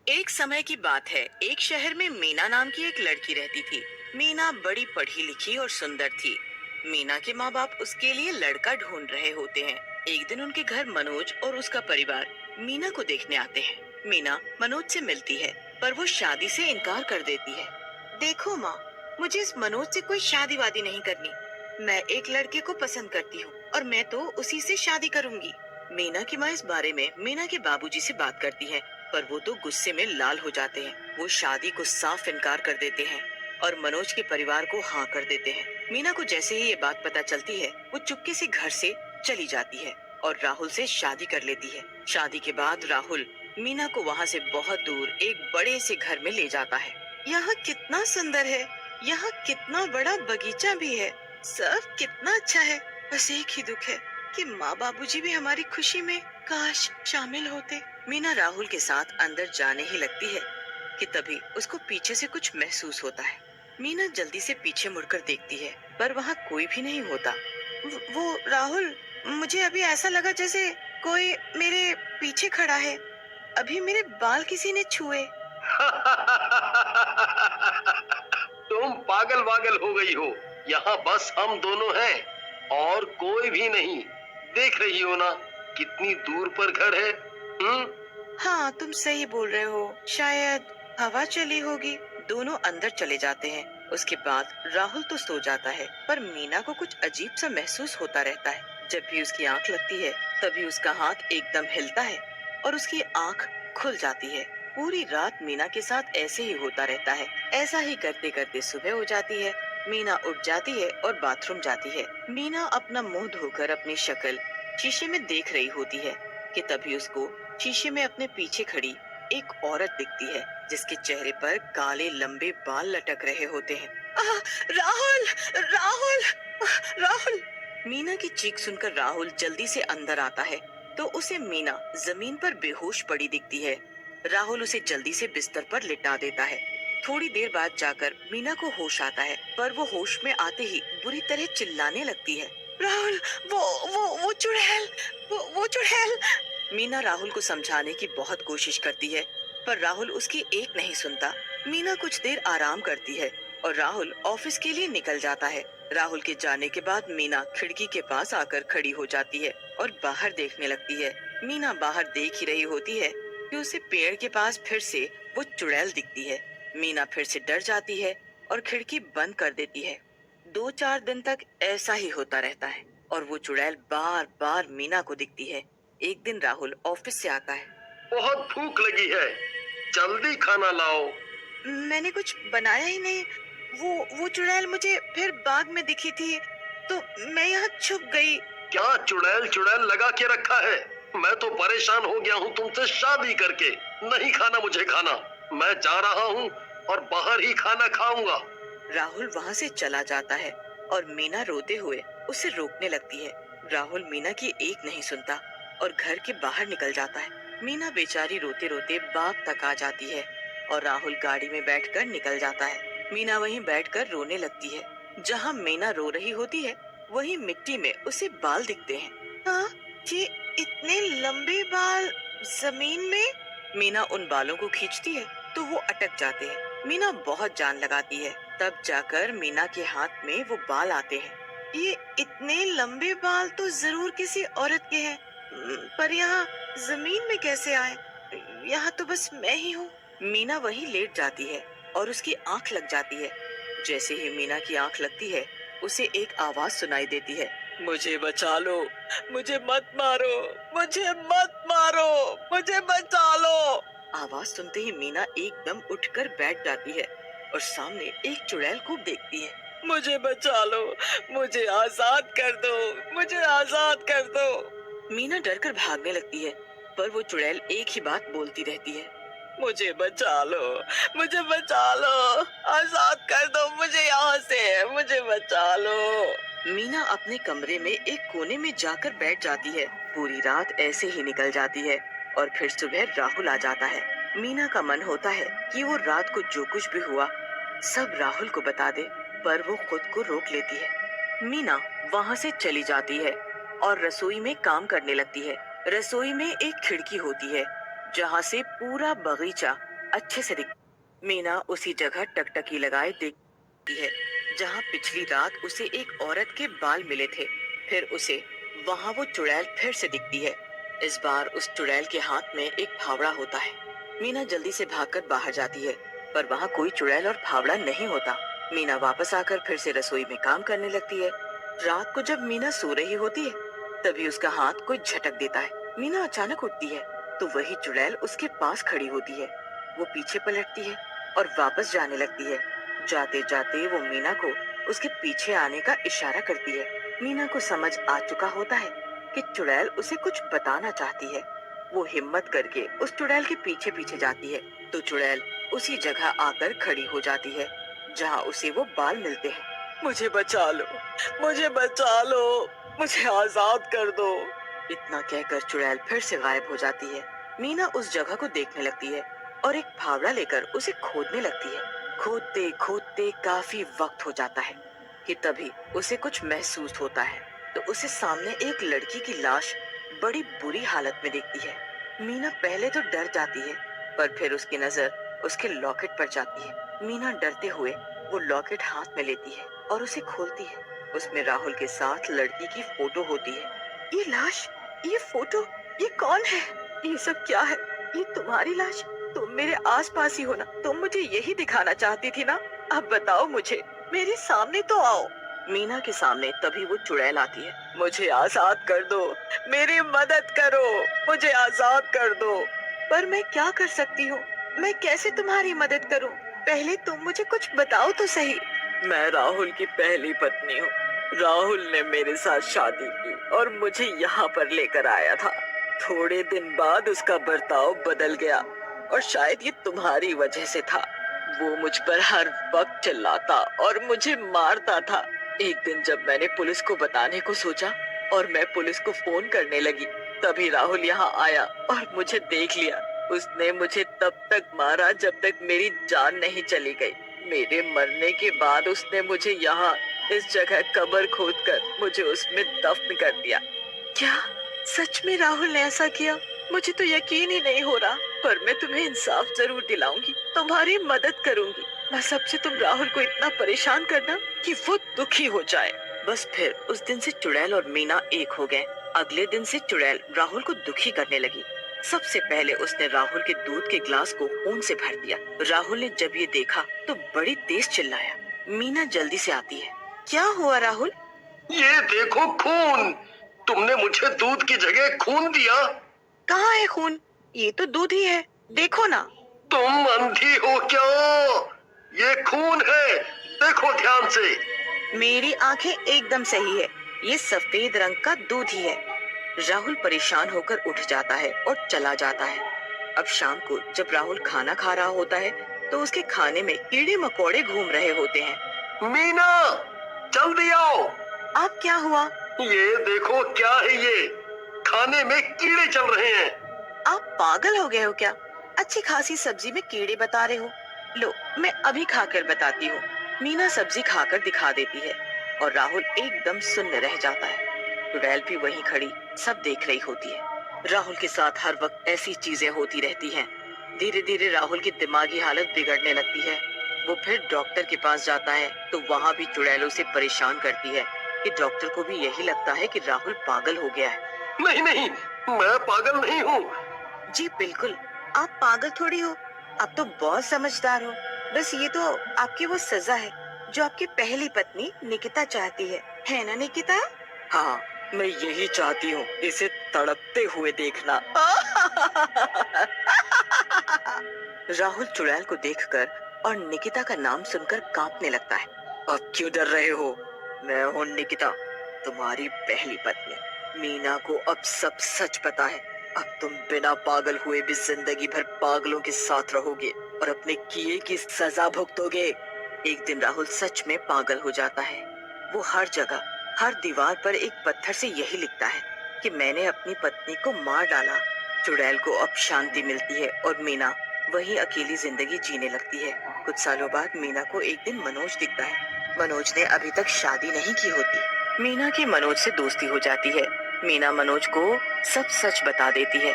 एक समय की बात है। एक शहर में मीना नाम की एक लड़की रहती थी। मीना बड़ी पढ़ी लिखी और सुंदर थी। मीना के माँ बाप उसके लिए लड़का ढूंढ रहे होते हैं। एक दिन उनके घर मनोज और उसका परिवार मीना को देखने आते हैं। मीना मनोज से मिलती है, पर वो शादी से इनकार कर देती है। देखो माँ, मुझे इस मनोज से कोई शादी वादी नहीं करनी। मैं एक लड़के को पसंद करती हूँ और मैं तो उसी से शादी करूंगी। मीना की माँ इस बारे में मीना के बाबूजी से बात करती है, पर वो तो गुस्से में लाल हो जाते हैं। वो शादी को साफ इनकार कर देते हैं और मनोज के परिवार को हाँ कर देते हैं। मीना को जैसे ही ये बात पता चलती है, वो चुपके से घर से चली जाती है और राहुल से शादी कर लेती है। शादी के बाद राहुल मीना को वहाँ से बहुत दूर एक बड़े से घर में ले जाता है। यहाँ कितना सुंदर है, यहाँ कितना बड़ा बगीचा भी है, सब कितना अच्छा है। बस एक ही दुख है कि माँ बाबूजी भी हमारी खुशी में काश शामिल होते। मीना राहुल के साथ अंदर जाने ही लगती है कि तभी उसको पीछे से कुछ महसूस होता है। मीना जल्दी से पीछे मुड़कर देखती है, पर वहाँ कोई भी नहीं होता। वो राहुल, मुझे अभी ऐसा लगा जैसे कोई मेरे पीछे खड़ा है। अभी मेरे बाल किसी ने छुए। तुम पागल वागल हो गई हो। यहाँ बस हम दोनों हैं और कोई भी नहीं। देख रही हो ना कितनी दूर पर घर है। हम्म। हाँ, तुम सही बोल रहे हो, शायद हवा चली होगी। दोनों अंदर चले जाते हैं। उसके बाद राहुल तो सो जाता है, पर मीना को कुछ अजीब सा महसूस होता रहता है। जब भी उसकी आंख लगती है, तभी उसका हाथ एकदम हिलता है और उसकी आंख खुल जाती है। पूरी रात मीना के साथ ऐसे ही होता रहता है। ऐसा ही करते करते सुबह हो जाती है। मीना उठ जाती है और बाथरूम जाती है। मीना अपना मुंह धोकर अपनी शक्ल शीशे में देख रही होती है कि तभी उसको शीशे में अपने पीछे खड़ी एक औरत दिखती है, जिसके चेहरे पर काले लंबे बाल लटक रहे होते हैं। राहुल, राहुल, राहुल! मीना की चीख सुनकर राहुल जल्दी से अंदर आता है, तो उसे मीना जमीन पर बेहोश पड़ी दिखती है। राहुल उसे जल्दी से बिस्तर पर लिटा देता है। थोड़ी देर बाद जाकर मीना को होश आता है, पर वो होश में आते ही बुरी तरह चिल्लाने लगती है। राहुल, वो चुड़ैल, वो चुड़ैल! मीना राहुल को समझाने की बहुत कोशिश करती है, पर राहुल उसकी एक नहीं सुनता। मीना कुछ देर आराम करती है और राहुल ऑफिस के लिए निकल जाता है। राहुल के जाने के बाद मीना खिड़की के पास आकर खड़ी हो जाती है और बाहर देखने लगती है। मीना बाहर देख ही रही होती है कि उसे पेड़ के पास फिर से वो चुड़ैल दिखती है। मीना फिर से डर जाती है और खिड़की बंद कर देती है। 2-4 दिन तक ऐसा ही होता रहता है और वो चुड़ैल बार बार मीना को दिखती है। एक दिन राहुल ऑफिस से आता है। बहुत भूख लगी है, जल्दी खाना लाओ। मैंने कुछ बनाया ही नहीं। वो चुड़ैल मुझे फिर बाग में दिखी थी, तो मैं यहाँ छुप गई। क्या चुड़ैल चुड़ैल लगा के रखा है? मैं तो परेशान हो गया हूँ तुमसे शादी करके। नहीं खाना मुझे खाना। मैं जा रहा हूँ और बाहर ही खाना खाऊंगा। राहुल वहाँ से चला जाता है और मीना रोते हुए उसे रोकने लगती है। राहुल मीना की एक नहीं सुनता और घर के बाहर निकल जाता है। मीना बेचारी रोते रोते बाग तक आ जाती है और राहुल गाड़ी में बैठकर निकल जाता है। मीना वहीं बैठकर रोने लगती है। जहाँ मीना रो रही होती है, वहीं मिट्टी में उसे बाल दिखते हैं। हाँ, ये इतने लंबे बाल जमीन में! मीना उन बालों को खींचती है तो वो अटक जाते हैं। मीना बहुत जान लगाती है, तब जाकर मीना के हाथ में वो बाल आते हैं। ये इतने लंबे बाल तो जरूर किसी औरत के हैं, पर यहाँ जमीन में कैसे आए? यहाँ तो बस मैं ही हूँ। मीना वहीं लेट जाती है और उसकी आंख लग जाती है। जैसे ही मीना की आंख लगती है, उसे एक आवाज सुनाई देती है। मुझे बचा लो, मुझे मत मारो, मुझे मत मारो, मुझे बचा लो। आवाज सुनते ही मीना एकदम उठकर बैठ जाती है और सामने एक चुड़ैल को देखती है। मुझे बचा लो, मुझे आजाद कर दो, मुझे आजाद कर दो। मीना डरकर भागने लगती है, पर वो चुड़ैल एक ही बात बोलती रहती है। मुझे बचा लो, मुझे बचा लो, आजाद कर दो मुझे यहाँ से, मुझे बचा लो। मीना अपने कमरे में एक कोने में जाकर बैठ जाती है। पूरी रात ऐसे ही निकल जाती है और फिर सुबह राहुल आ जाता है। मीना का मन होता है कि वो रात को जो कुछ भी हुआ सब राहुल को बता दे, पर वो खुद को रोक लेती है। मीना वहाँ से चली जाती है और रसोई में काम करने लगती है। रसोई में एक खिड़की होती है, जहाँ से पूरा बगीचा अच्छे से दिख। मीना उसी जगह टकटकी लगाए देखती है जहाँ पिछली रात उसे एक औरत के बाल मिले थे। फिर उसे वहाँ वो चुड़ैल फिर से दिखती है। इस बार उस चुड़ैल के हाथ में एक फावड़ा होता है। मीना जल्दी से भागकर बाहर जाती है, पर वहाँ कोई चुड़ैल और फावड़ा नहीं होता। मीना वापस आकर फिर से रसोई में काम करने लगती है। रात को जब मीना सो रही होती है, तभी उसका हाथ कोई झटक देता है। मीना अचानक उठती है तो वही चुड़ैल उसके पास खड़ी होती है। वो पीछे पलटती है और वापस जाने लगती है। जाते जाते वो मीना को उसके पीछे आने का इशारा करती है। मीना को समझ आ चुका होता है कि चुड़ैल उसे कुछ बताना चाहती है। वो हिम्मत करके उस चुड़ैल के पीछे पीछे जाती है तो चुड़ैल उसी जगह आकर खड़ी हो जाती है जहाँ उसे वो बाल मिलते हैं। मुझे बचा लो, मुझे बचा लो, मुझे आजाद कर दो। इतना कहकर चुड़ैल फिर से गायब हो जाती है। मीना उस जगह को देखने लगती है और एक फावड़ा लेकर उसे खोदने लगती है। खोदते खोदते काफी वक्त हो जाता है कि तभी उसे कुछ महसूस होता है तो उसे सामने एक लड़की की लाश बड़ी बुरी हालत में दिखती है। मीना पहले तो डर जाती है, पर फिर उसकी नजर उसके लॉकेट पर जाती है। मीना डरते हुए वो लॉकेट हाथ में लेती है और उसे खोलती है। उसमें राहुल के साथ लड़की की फोटो होती है। ये लाश, ये फोटो, ये कौन है? ये सब क्या है? ये तुम्हारी लाश? तुम मेरे आसपास ही हो ना? तुम मुझे यही दिखाना चाहती थी ना? अब बताओ मुझे, मेरे सामने तो आओ। मीना के सामने तभी वो चुड़ैल आती है। मुझे आजाद कर दो, मेरी मदद करो, मुझे आजाद कर दो। पर मैं क्या कर सकती हूँ? मैं कैसे तुम्हारी मदद करूँ? पहले तुम मुझे कुछ बताओ तो सही। मैं राहुल की पहली पत्नी हूँ। राहुल ने मेरे साथ शादी की और मुझे यहाँ पर लेकर आया था। थोड़े दिन बाद उसका बर्ताव बदल गया और शायद ये तुम्हारी वजह से था। वो मुझ पर हर वक्त चिल्लाता और मुझे मारता था। एक दिन जब मैंने पुलिस को बताने को सोचा और मैं पुलिस को फोन करने लगी, तभी राहुल यहाँ आया और मुझे देख लिया। उसने मुझे तब तक मारा जब तक मेरी जान नहीं चली गई। मेरे मरने के बाद उसने मुझे यहाँ इस जगह कब्र खोदकर मुझे उसमें दफन कर दिया। क्या सच में राहुल ने ऐसा किया? मुझे तो यकीन ही नहीं हो रहा, पर मैं तुम्हें इंसाफ जरूर दिलाऊंगी, तुम्हारी मदद करूंगी। बस अब से तुम राहुल को इतना परेशान करना कि वो दुखी हो जाए। बस फिर उस दिन से चुड़ैल और मीना एक हो गए। अगले दिन से चुड़ैल राहुल को दुखी करने लगी। सबसे पहले उसने राहुल के दूध के ग्लास को खून से भर दिया। राहुल ने जब ये देखा तो बड़ी तेज चिल्लाया। मीना जल्दी से आती है। क्या हुआ राहुल? ये देखो खून। तुमने मुझे दूध की जगह खून दिया। कहाँ है खून? ये तो दूध ही है, देखो ना। तुम अंधी हो क्या? ये खून है, देखो ध्यान से। मेरी आंखें एकदम सही है, ये सफेद रंग का दूध ही है। राहुल परेशान होकर उठ जाता है और चला जाता है। अब शाम को जब राहुल खाना खा रहा होता है तो उसके खाने में कीड़े मकोड़े घूम रहे होते हैं। मीना, जल्दी आओ। अब क्या हुआ? ये देखो क्या है ये? खाने में कीड़े चल रहे हैं। आप पागल हो गए हो क्या? अच्छी खासी सब्जी में कीड़े बता रहे हो? लो, मैं अभी खाकर बताती हूँ। मीना सब्जी खाकर दिखा देती है और राहुल एकदम सुन्न रह जाता है। चुड़ैल भी वहीं खड़ी सब देख रही होती है। राहुल के साथ हर वक्त ऐसी चीजें होती रहती हैं। धीरे धीरे राहुल की दिमागी हालत बिगड़ने लगती है। वो फिर डॉक्टर के पास जाता है तो वहाँ भी चुड़ैल उसे परेशान करती है कि डॉक्टर को भी यही लगता है कि राहुल पागल हो गया है। नहीं नहीं, मैं पागल नहीं हूँ। जी बिल्कुल, आप पागल थोड़ी हो, आप तो बहुत समझदार हो। बस ये तो आपकी वो सजा है जो आपकी पहली पत्नी निकिता चाहती है ना निकिता? हाँ, मैं यही चाहती हूँ, इसे तड़पते हुए देखना। राहुल चुड़ैल को देखकर और निकिता का नाम सुनकर कांपने लगता है। अब क्यों डर रहे हो? मैं हूँ निकिता, तुम्हारी पहली पत्नी। मीना को अब सब सच पता है। अब तुम बिना पागल हुए भी जिंदगी भर पागलों के साथ रहोगे और अपने किए की सजा भुगतोगे। एक दिन राहुल सच में पागल हो जाता है। वो हर जगह, हर दीवार पर एक पत्थर से यही लिखता है कि मैंने अपनी पत्नी को मार डाला। चुड़ैल को अब शांति मिलती है और मीना वही अकेली जिंदगी जीने लगती है। कुछ सालों बाद मीना को एक दिन मनोज दिखता है। मनोज ने अभी तक शादी नहीं की होती। मीना की मनोज से दोस्ती हो जाती है। मीना मनोज को सब सच बता देती है।